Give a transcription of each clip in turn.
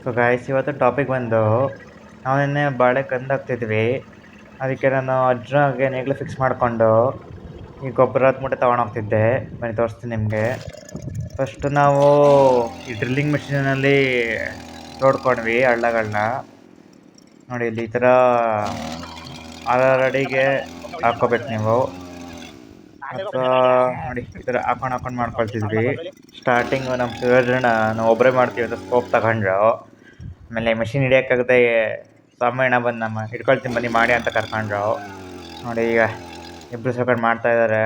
So guys, ಇವತ್ತು topic ಬಂದು ನಾವು ನಿನ್ನೆ ಬಾಳೆ ಕಂದು ಹಾಕ್ತಿದ್ವಿ. ಅದಕ್ಕೆ ನಾನು ಅಜ್ರಾಗೆ ನೇಗ್ಲು ಫಿಕ್ಸ್ ಮಾಡಿಕೊಂಡು ಈ ಗೊಬ್ಬರದ ಮೂಟೆ ತೊಗೊಂಡೋಗ್ತಿದ್ದೆ. ಬನ್ನಿ ತೋರಿಸ್ತೀನಿ ನಿಮಗೆ. ಫಸ್ಟು ನಾವು ಈ ಡ್ರಿಲ್ಲಿಂಗ್ ಮಿಷಿನಲ್ಲಿ ತೋಡ್ಕೊಂಡ್ವಿ ಹಳ್ಳಗಳನ್ನ. ನೋಡಿ ಇಲ್ಲಿ ಈ ಥರ 6 ಅಡಿಗೆ ಹಾಕ್ಕೋಬೇಕು ನೀವು. ಅಥವಾ ನೋಡಿ ಈ ಥರ ಹಾಕೊಂಡು ಮಾಡ್ಕೊಳ್ತಿದ್ವಿ. ಸ್ಟಾರ್ಟಿಂಗು ನಮ್ಮ ಶಿವಜನ ನಾವು ಒಬ್ಬರೇ ಮಾಡ್ತೀವಿ ಅಂತ ಸ್ಕೋಪ್ ತಗೊಂಡ್ರು. ಆಮೇಲೆ ಮೆಷಿನ್ ಹಿಡಿಯೋಕ್ಕಾಗದೆ ಸಾಮಣ್ಣ ಬಂದು ನಮ್ಮ ಹಿಡ್ಕೊಳ್ತೀನಿ ಬನ್ನಿ ಮಾಡಿ ಅಂತ ಕರ್ಕೊಂಡ್ರು. ನೋಡಿ ಈಗ ಇಬ್ಬರು ಸೇರ್ಕೊಂಡು ಮಾಡ್ತಾಯಿದ್ದಾರೆ.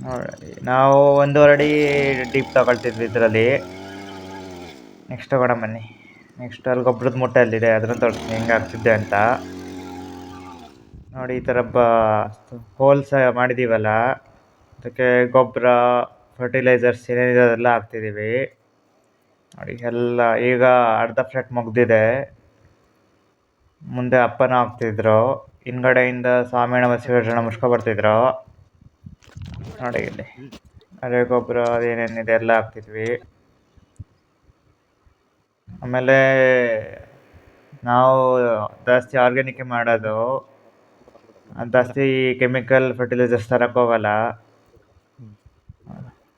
ನೋಡಿ ನಾವು 1.5 ಅಡಿ ಡೀಪ್ ತಗೊಳ್ತಿದ್ವಿ ಇದರಲ್ಲಿ. ನೆಕ್ಸ್ಟ್ ತಗೋಣ ಬನ್ನಿ. ನೆಕ್ಸ್ಟ್ ಅಲ್ಲಿ ಗೊಬ್ಬರದ ಮೂಟೆ ಅಲ್ಲಿದೆ, ಅದನ್ನು ತೋರಿಸ್ತೀನಿ ಹೆಂಗೆ ಆಗ್ತಿದ್ದೆ ಅಂತ. ನೋಡಿ ಈ ಥರ ಹೋಲ್ಸ್ ಮಾಡಿದ್ದೀವಲ್ಲ, ಅದಕ್ಕೆ ಗೊಬ್ಬರ ಫರ್ಟಿಲೈಸರ್ಸ್ ಏನೇನಿದೆ ಅದೆಲ್ಲ ಹಾಕ್ತಿದ್ದೀವಿ. ನೋಡಿ ಎಲ್ಲ ಈಗ ಅರ್ಧ ಫ್ಲೆಟ್ ಮುಗ್ದಿದೆ. ಮುಂದೆ ಅಪ್ಪನ ಹಾಕ್ತಿದ್ರು, ಹಿಂದ್ಗಡೆಯಿಂದ ಸ್ವಾಮಿಯಣ್ಣ ಮತ್ತು ಶಿವಜನ ಮುಚ್ಕೊಬರ್ತಿದ್ರು. ನೋಡಿ ಇಲ್ಲಿ ಅರೆ ಗೊಬ್ಬರ ಅದೇನೇನಿದೆ ಎಲ್ಲ ಹಾಕ್ತಿದ್ವಿ. ಆಮೇಲೆ ನಾವು ಜಾಸ್ತಿ ಆರ್ಗ್ಯಾನಿಕ್ ಮಾಡೋದು, ಜಾಸ್ತಿ ಕೆಮಿಕಲ್ ಫರ್ಟಿಲೈಸರ್ಸ್ ತರಕ್ಕೆ ಹೋಗಲ್ಲ.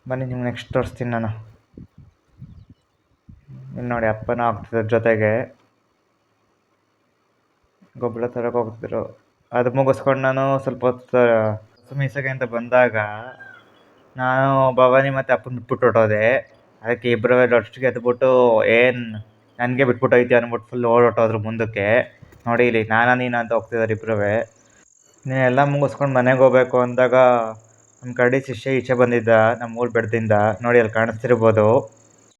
ಬನ್ನಿ ನಿಮ್ಗೆ ನೆಕ್ಸ್ಟ್ ತೋರಿಸ್ತೀನಿ ನಾನು. ಇನ್ನು ನೋಡಿ ಅಪ್ಪನ ಹಾಕ್ತಿದ್ರ ಜೊತೆಗೆ ಗೊಬ್ಬರ ತರಕ್ಕೆ ಹೋಗ್ತಿದ್ರು. ಅದು ಮುಗಿಸ್ಕೊಂಡು ನಾನು ಸ್ವಲ್ಪ ಹೊತ್ತು ಮೀಸಗೆ ಅಂತ ಬಂದಾಗ ನಾನು ಭವಾನಿ ಮತ್ತು ಅಪ್ಪನ ಬಿಟ್ಬಿಟ್ಟು ಹೊಟ್ಟೋದೆ. ಅದಕ್ಕೆ ಇಬ್ಬರು ಒಟ್ಟಿಗೆ ಎದ್ಬಿಟ್ಟು ಏನು ನನಗೆ ಬಿಟ್ಬಿಟ್ಟು ಹೋಯ್ತೀವಿ ಅಂದ್ಬಿಟ್ಟು ಫುಲ್ ಓಡೋಟೋದ್ರು ಮುಂದಕ್ಕೆ. ನೋಡಿ ಇಲ್ಲಿ ನೀನು ಅಂತ ಹೋಗ್ತಿದ್ದಾರೆ ಇಬ್ಬರೂ. ನೀನೆಲ್ಲ ಮುಗಿಸ್ಕೊಂಡು ಮನೆಗೆ ಹೋಗ್ಬೇಕು ಅಂದಾಗ ನಮ್ಮ ಕರಡಿ ಶಿಷ್ಯ ಈಚೆ ಬಂದಿದ್ದ ನಮ್ಮ ಊರು ಬೆಟ್ಟದಿಂದ. ನೋಡಿ ಅಲ್ಲಿ ಕಾಣಿಸ್ತಿರ್ಬೋದು.